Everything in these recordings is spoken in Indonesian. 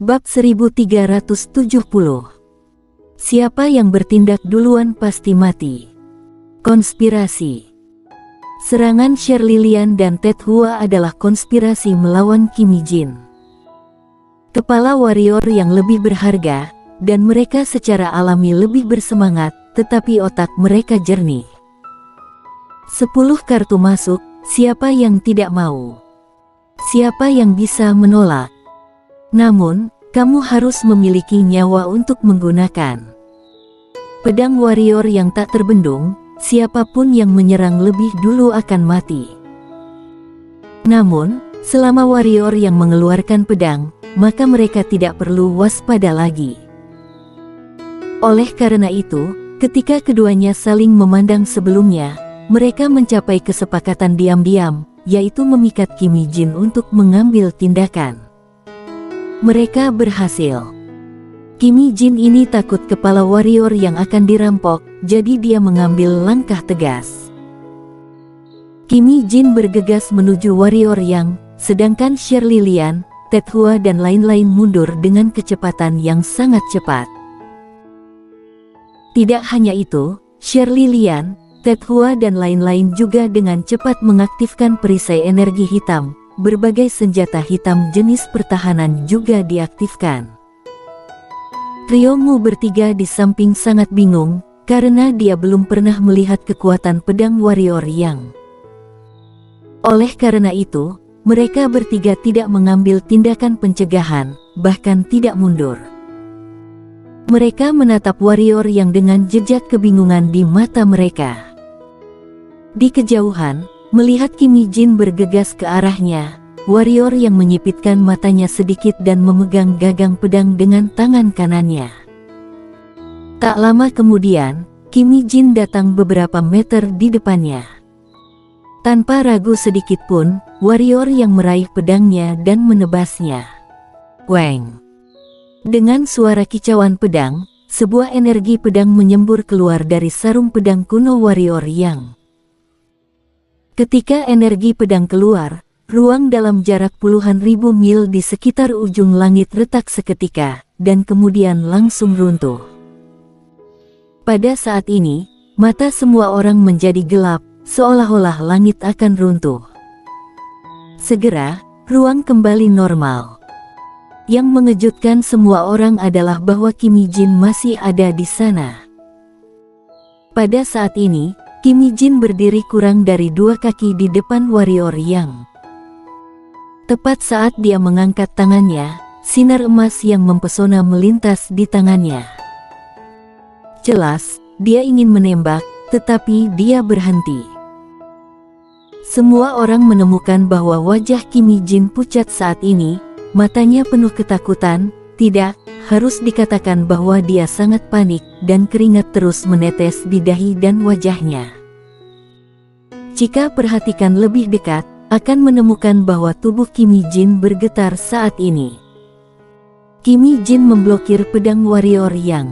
Bab 1370. Siapa yang bertindak duluan pasti mati. Konspirasi. Serangan Sherlilian dan Ted Hua adalah konspirasi melawan Kimi Jin, kepala warrior yang lebih berharga, dan mereka secara alami lebih bersemangat, tetapi otak mereka jernih. 10 kartu masuk, siapa yang tidak mau? Siapa yang bisa menolak? Namun, kamu harus memiliki nyawa untuk menggunakan pedang warrior yang tak terbendung. Siapapun yang menyerang lebih dulu akan mati. Namun, selama warrior yang mengeluarkan pedang, maka mereka tidak perlu waspada lagi. Oleh karena itu, ketika keduanya saling memandang sebelumnya, mereka mencapai kesepakatan diam-diam, yaitu memikat Kimi Jin untuk mengambil tindakan. Mereka berhasil. Kimi Jin ini takut kepala warrior yang akan dirampok, jadi dia mengambil langkah tegas. Kimi Jin bergegas menuju warrior yang, sedangkan Sherlilian, Ted Hua dan lain-lain mundur dengan kecepatan yang sangat cepat. Tidak hanya itu, Sherlilian, Ted Hua dan lain-lain juga dengan cepat mengaktifkan perisai energi hitam. Berbagai senjata hitam jenis pertahanan juga diaktifkan. Trio Mu bertiga di samping sangat bingung, karena dia belum pernah melihat kekuatan pedang warrior yang. Oleh karena itu, mereka bertiga tidak mengambil tindakan pencegahan, bahkan tidak mundur. Mereka menatap warrior yang dengan jejak kebingungan di mata mereka. Di kejauhan, melihat Kimi Jin bergegas ke arahnya, warrior yang menyipitkan matanya sedikit dan memegang gagang pedang dengan tangan kanannya. Tak lama kemudian, Kimi Jin datang beberapa meter di depannya. Tanpa ragu sedikit pun, warrior yang meraih pedangnya dan menebasnya. Weng! Dengan suara kicauan pedang, sebuah energi pedang menyembur keluar dari sarung pedang kuno warrior yang. Ketika energi pedang keluar, ruang dalam jarak puluhan ribu mil di sekitar ujung langit retak seketika, dan kemudian langsung runtuh. Pada saat ini, mata semua orang menjadi gelap, seolah-olah langit akan runtuh. Segera, ruang kembali normal. Yang mengejutkan semua orang adalah bahwa Kimi Jin masih ada di sana. Pada saat ini, Kimi Jin berdiri kurang dari 2 kaki di depan warrior yang. Tepat saat dia mengangkat tangannya, sinar emas yang mempesona melintas di tangannya. Jelas, dia ingin menembak, tetapi dia berhenti. Semua orang menemukan bahwa wajah Kimi Jin pucat saat ini, matanya penuh ketakutan. Tidak, harus dikatakan bahwa dia sangat panik, dan keringat terus menetes di dahi dan wajahnya. Jika perhatikan lebih dekat, akan menemukan bahwa tubuh Kimi Jin bergetar saat ini. Kimi Jin memblokir pedang warrior yang.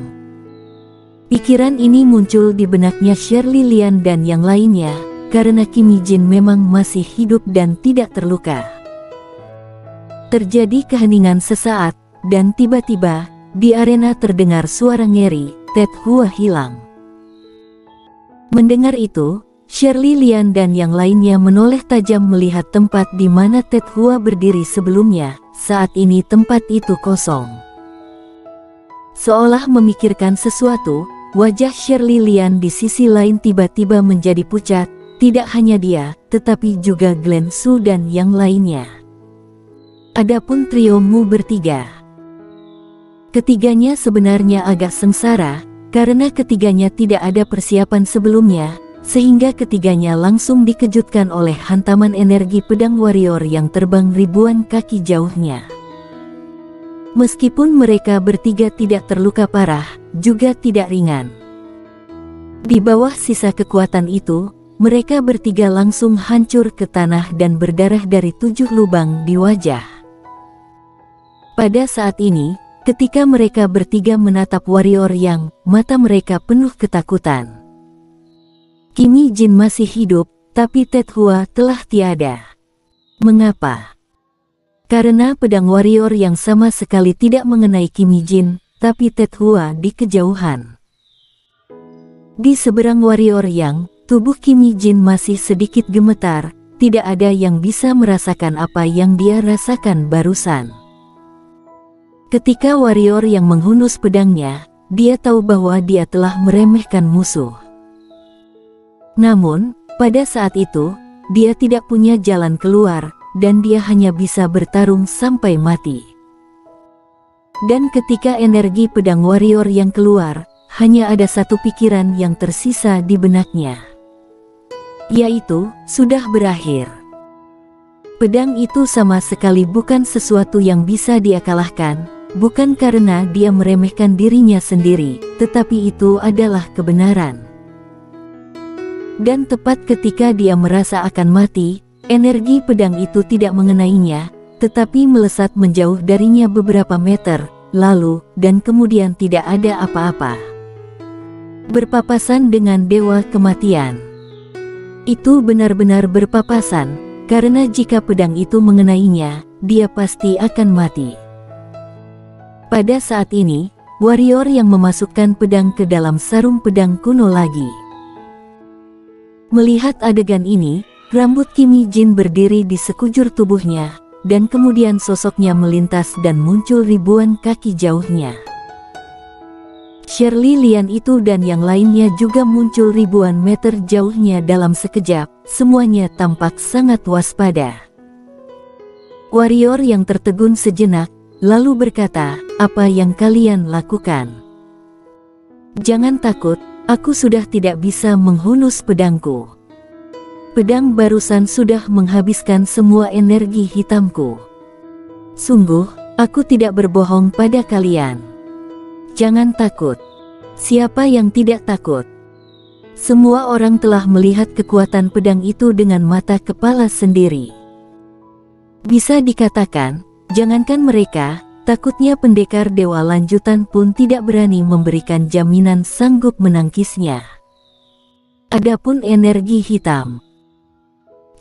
Pikiran ini muncul di benaknya Sherlilian dan yang lainnya, karena Kimi Jin memang masih hidup dan tidak terluka. Terjadi keheningan sesaat, dan tiba-tiba, di arena terdengar suara ngeri, Ted Hua hilang. Mendengar itu, Sherlilian dan yang lainnya menoleh tajam melihat tempat di mana Ted Hua berdiri sebelumnya. Saat ini tempat itu kosong. Seolah memikirkan sesuatu, wajah Sherlilian di sisi lain tiba-tiba menjadi pucat. Tidak hanya dia, tetapi juga Glen Su dan yang lainnya. Adapun trio Mu bertiga. Ketiganya sebenarnya agak sengsara, karena ketiganya tidak ada persiapan sebelumnya, sehingga ketiganya langsung dikejutkan oleh hantaman energi pedang warrior yang terbang ribuan kaki jauhnya. Meskipun mereka bertiga tidak terluka parah, juga tidak ringan. Di bawah sisa kekuatan itu, mereka bertiga langsung hancur ke tanah dan berdarah dari 7 lubang di wajah. Pada saat ini, ketika mereka bertiga menatap warrior yang, mata mereka penuh ketakutan. Kimi Jin masih hidup, tapi Ted Hua telah tiada. Mengapa? karena pedang warrior yang sama sekali tidak mengenai Kim Jin, tapi Ted Hua di kejauhan. Di seberang warrior yang, tubuh Kim Jin masih sedikit gemetar, tidak ada yang bisa merasakan apa yang dia rasakan barusan. Ketika warrior yang menghunus pedangnya, dia tahu bahwa dia telah meremehkan musuh. Namun, pada saat itu, dia tidak punya jalan keluar, dan dia hanya bisa bertarung sampai mati. Dan ketika energi pedang warrior yang keluar, hanya ada satu pikiran yang tersisa di benaknya, yaitu, sudah berakhir. Pedang itu sama sekali bukan sesuatu yang bisa dia kalahkan, bukan karena dia meremehkan dirinya sendiri, tetapi itu adalah kebenaran. Dan tepat ketika dia merasa akan mati, energi pedang itu tidak mengenainya, tetapi melesat menjauh darinya beberapa meter, lalu, dan kemudian tidak ada apa-apa. Berpapasan dengan Dewa Kematian. Itu benar-benar berpapasan, karena jika pedang itu mengenainya, dia pasti akan mati. Pada saat ini, warrior yang memasukkan pedang ke dalam sarung pedang kuno lagi. Melihat adegan ini, rambut Kim Jin berdiri di sekujur tubuhnya, dan kemudian sosoknya melintas dan muncul ribuan kaki jauhnya. Shirley Lian itu dan yang lainnya juga muncul ribuan meter jauhnya dalam sekejap, semuanya tampak sangat waspada. Warrior yang tertegun sejenak, lalu berkata, "Apa yang kalian lakukan? Jangan takut, aku sudah tidak bisa menghunus pedangku. Pedang barusan sudah menghabiskan semua energi hitamku. Sungguh, aku tidak berbohong pada kalian. Jangan takut." Siapa yang tidak takut? Semua orang telah melihat kekuatan pedang itu dengan mata kepala sendiri. Bisa dikatakan, jangankan mereka, takutnya pendekar dewa lanjutan pun tidak berani memberikan jaminan sanggup menangkisnya. Adapun energi hitam,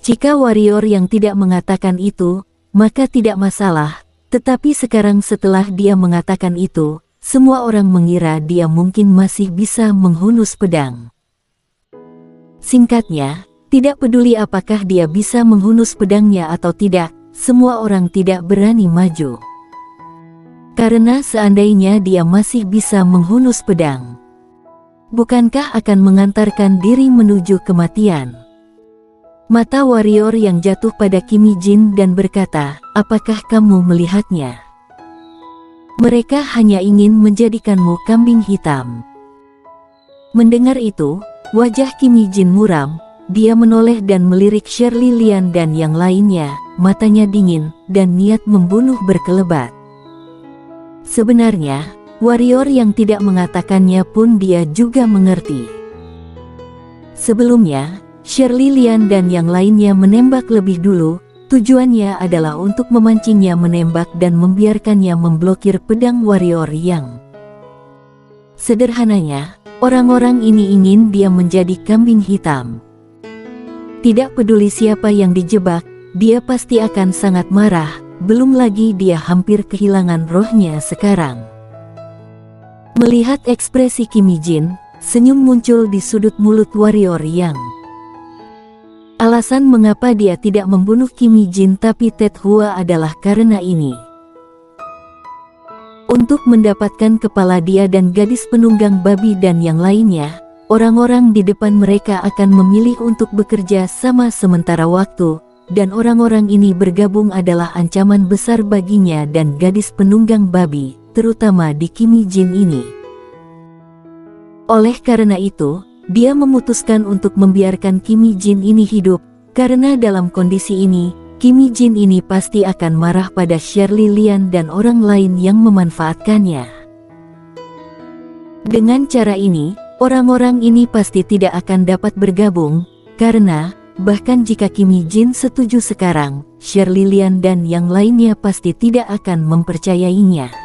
jika warrior yang tidak mengatakan itu, maka tidak masalah, tetapi sekarang setelah dia mengatakan itu, semua orang mengira dia mungkin masih bisa menghunus pedang. Singkatnya, tidak peduli apakah dia bisa menghunus pedangnya atau tidak, semua orang tidak berani maju. Karena seandainya dia masih bisa menghunus pedang, bukankah akan mengantarkan diri menuju kematian? Mata warrior yang jatuh pada Kim Jin dan berkata, "Apakah kamu melihatnya? Mereka hanya ingin menjadikanmu kambing hitam." Mendengar itu, wajah Kim Jin muram, dia menoleh dan melirik Shirley Lian dan yang lainnya, matanya dingin, dan niat membunuh berkelebat. Sebenarnya, warrior yang tidak mengatakannya pun dia juga mengerti. Sebelumnya, Shirley Lian dan yang lainnya menembak lebih dulu, tujuannya adalah untuk memancingnya menembak dan membiarkannya memblokir pedang warrior yang. Sederhananya, orang-orang ini ingin dia menjadi kambing hitam. Tidak peduli siapa yang dijebak, dia pasti akan sangat marah, belum lagi dia hampir kehilangan rohnya sekarang. Melihat ekspresi Kim Jin, senyum muncul di sudut mulut warrior yang. Alasan mengapa dia tidak membunuh Kim Jin tapi Ted Hua adalah karena ini. Untuk mendapatkan kepala dia dan gadis penunggang babi dan yang lainnya, orang-orang di depan mereka akan memilih untuk bekerja sama sementara waktu, dan orang-orang ini bergabung adalah ancaman besar baginya dan gadis penunggang babi, terutama di Kim Jin ini. Oleh karena itu, dia memutuskan untuk membiarkan Kim Jin ini hidup, karena dalam kondisi ini, Kim Jin ini pasti akan marah pada Shirley Lian dan orang lain yang memanfaatkannya. Dengan cara ini, orang-orang ini pasti tidak akan dapat bergabung, karena, bahkan jika Kim Jin setuju sekarang, Shirley Lian dan yang lainnya pasti tidak akan mempercayainya.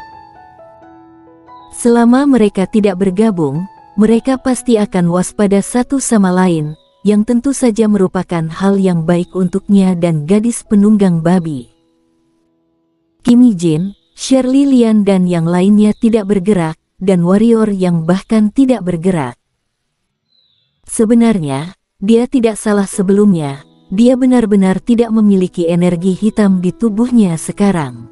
Selama mereka tidak bergabung, mereka pasti akan waspada satu sama lain, yang tentu saja merupakan hal yang baik untuknya dan gadis penunggang babi. Kimi Jin, Shirley Lian dan yang lainnya tidak bergerak, dan warrior yang bahkan tidak bergerak. Sebenarnya, dia tidak salah sebelumnya, dia benar-benar tidak memiliki energi hitam di tubuhnya sekarang.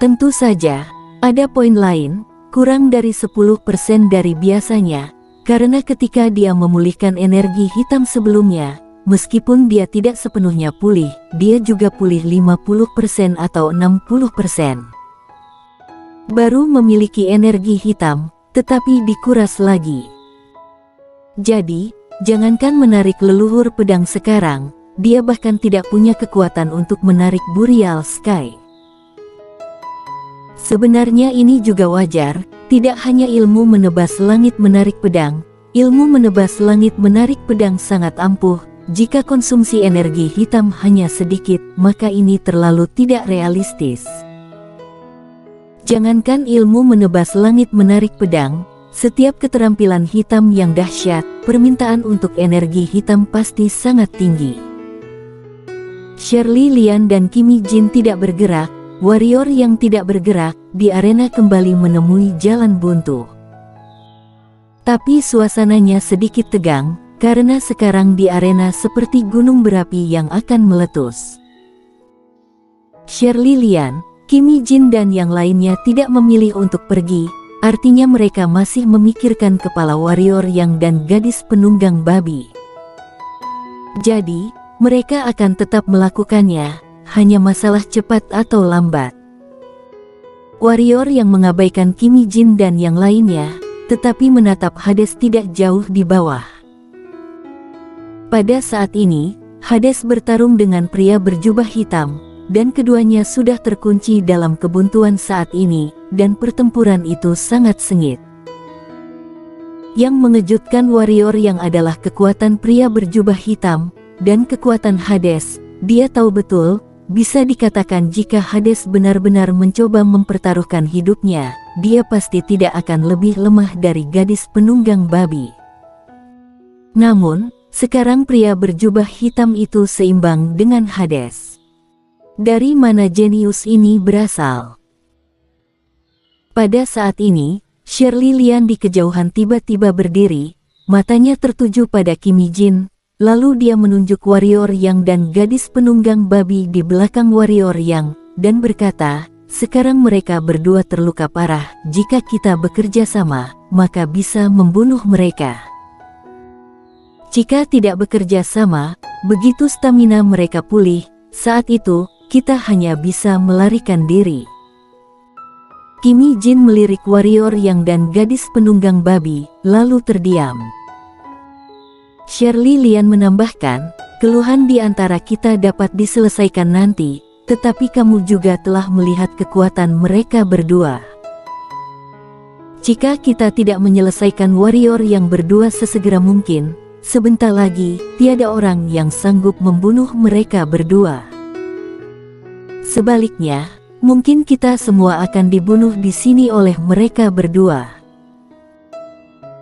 Tentu saja, ada poin lain, kurang dari 10% dari biasanya, karena ketika dia memulihkan energi hitam sebelumnya, meskipun dia tidak sepenuhnya pulih, dia juga pulih 50% atau 60%. Baru memiliki energi hitam, tetapi dikuras lagi. Jadi, jangankan menarik leluhur pedang sekarang, dia bahkan tidak punya kekuatan untuk menarik Boreal Sky. Sebenarnya ini juga wajar, tidak hanya ilmu menebas langit menarik pedang, ilmu menebas langit menarik pedang sangat ampuh. Jika konsumsi energi hitam hanya sedikit, maka ini terlalu tidak realistis. Jangankan ilmu menebas langit menarik pedang, setiap keterampilan hitam yang dahsyat, permintaan untuk energi hitam pasti sangat tinggi. Shirley Lian dan Kimi Jin tidak bergerak, warrior yang tidak bergerak, di arena kembali menemui jalan buntu. Tapi suasananya sedikit tegang, karena sekarang di arena seperti gunung berapi yang akan meletus. Shirley Lian, Kimi Jin dan yang lainnya tidak memilih untuk pergi, artinya mereka masih memikirkan kepala warrior yang dan gadis penunggang babi. Jadi, mereka akan tetap melakukannya, hanya masalah cepat atau lambat. Warrior yang mengabaikan Kimi Jin dan yang lainnya, tetapi menatap Hades tidak jauh di bawah. Pada saat ini, Hades bertarung dengan pria berjubah hitam, dan keduanya sudah terkunci dalam kebuntuan saat ini, dan pertempuran itu sangat sengit. Yang mengejutkan warrior yang adalah kekuatan pria berjubah hitam, dan kekuatan Hades, dia tahu betul, bisa dikatakan jika Hades benar-benar mencoba mempertaruhkan hidupnya, dia pasti tidak akan lebih lemah dari gadis penunggang babi. Namun, sekarang pria berjubah hitam itu seimbang dengan Hades. Dari mana jenius ini berasal? Pada saat ini, Shirley Lian di kejauhan tiba-tiba berdiri, matanya tertuju pada Kimi Jin, lalu dia menunjuk warrior yang dan gadis penunggang babi di belakang warrior yang, dan berkata, sekarang mereka berdua terluka parah, jika kita bekerja sama, maka bisa membunuh mereka. Jika tidak bekerja sama, begitu stamina mereka pulih, saat itu, kita hanya bisa melarikan diri. Kimi Jin melirik warrior yang dan gadis penunggang babi, lalu terdiam. Shirley Lian menambahkan, keluhan di antara kita dapat diselesaikan nanti, tetapi kamu juga telah melihat kekuatan mereka berdua. Jika kita tidak menyelesaikan warrior yang berdua sesegera mungkin, sebentar lagi, tiada orang yang sanggup membunuh mereka berdua. Sebaliknya, mungkin kita semua akan dibunuh di sini oleh mereka berdua.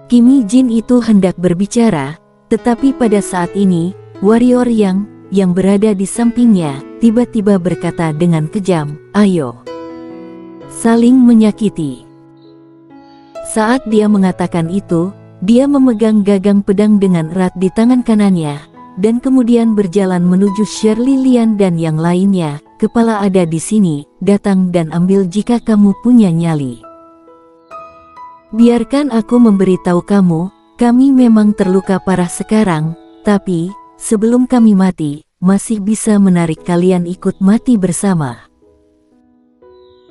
Kimi Jin itu hendak berbicara, tetapi pada saat ini, warrior yang berada di sampingnya, tiba-tiba berkata dengan kejam, ayo. Saling menyakiti. Saat dia mengatakan itu, dia memegang gagang pedang dengan erat di tangan kanannya, dan kemudian berjalan menuju Shirley Lian dan yang lainnya. Kepala ada di sini, datang dan ambil jika kamu punya nyali. Biarkan aku memberitahu kamu, kami memang terluka parah sekarang, tapi, sebelum kami mati, masih bisa menarik kalian ikut mati bersama.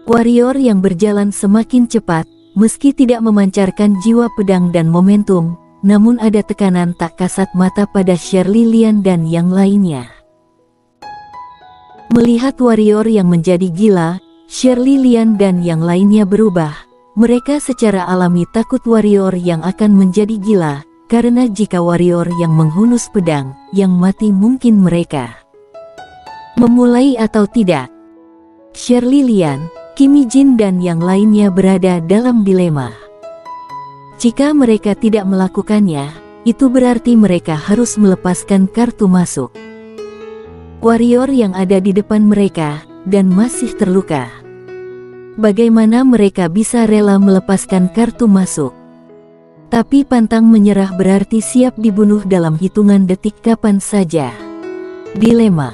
Warrior yang berjalan semakin cepat, meski tidak memancarkan jiwa pedang dan momentum, namun ada tekanan tak kasat mata pada Shirley Lian dan yang lainnya. Melihat warrior yang menjadi gila, Shirley Lian dan yang lainnya berubah. Mereka secara alami takut warrior yang akan menjadi gila, karena jika warrior yang menghunus pedang, yang mati mungkin mereka. Memulai atau tidak? Shirley Lian, Kimi Jin dan yang lainnya berada dalam dilema. Jika mereka tidak melakukannya, itu berarti mereka harus melepaskan kartu masuk. Warrior yang ada di depan mereka, dan masih terluka. Bagaimana mereka bisa rela melepaskan kartu masuk? Tapi pantang menyerah berarti siap dibunuh dalam hitungan detik kapan saja. Dilema.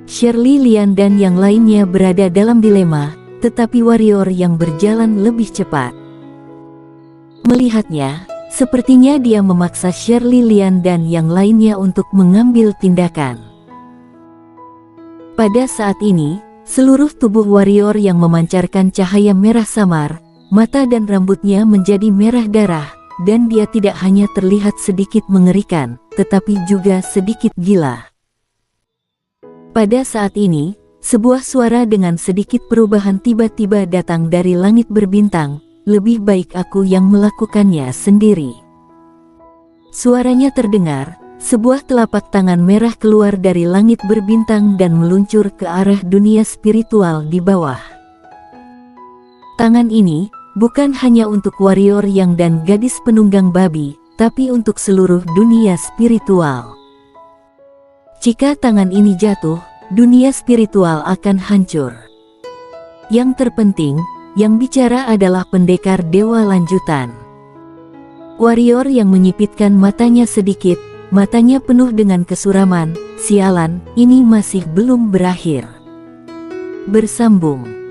Shirley Lian dan yang lainnya berada dalam dilema, tetapi warrior yang berjalan lebih cepat. Melihatnya, sepertinya dia memaksa Shirley Lian dan yang lainnya untuk mengambil tindakan. Pada saat ini, seluruh tubuh warrior yang memancarkan cahaya merah samar, mata dan rambutnya menjadi merah darah, dan dia tidak hanya terlihat sedikit mengerikan, tetapi juga sedikit gila. Pada saat ini, sebuah suara dengan sedikit perubahan tiba-tiba datang dari langit berbintang, lebih baik aku yang melakukannya sendiri. Suaranya terdengar, sebuah telapak tangan merah keluar dari langit berbintang dan meluncur ke arah dunia spiritual di bawah. Tangan ini bukan hanya untuk warrior yang dan gadis penunggang babi, tapi untuk seluruh dunia spiritual. Jika tangan ini jatuh, dunia spiritual akan hancur. Yang terpenting, yang bicara adalah pendekar dewa lanjutan. Warrior yang menyipitkan matanya sedikit, matanya penuh dengan kesuraman. Sialan, ini masih belum berakhir. Bersambung.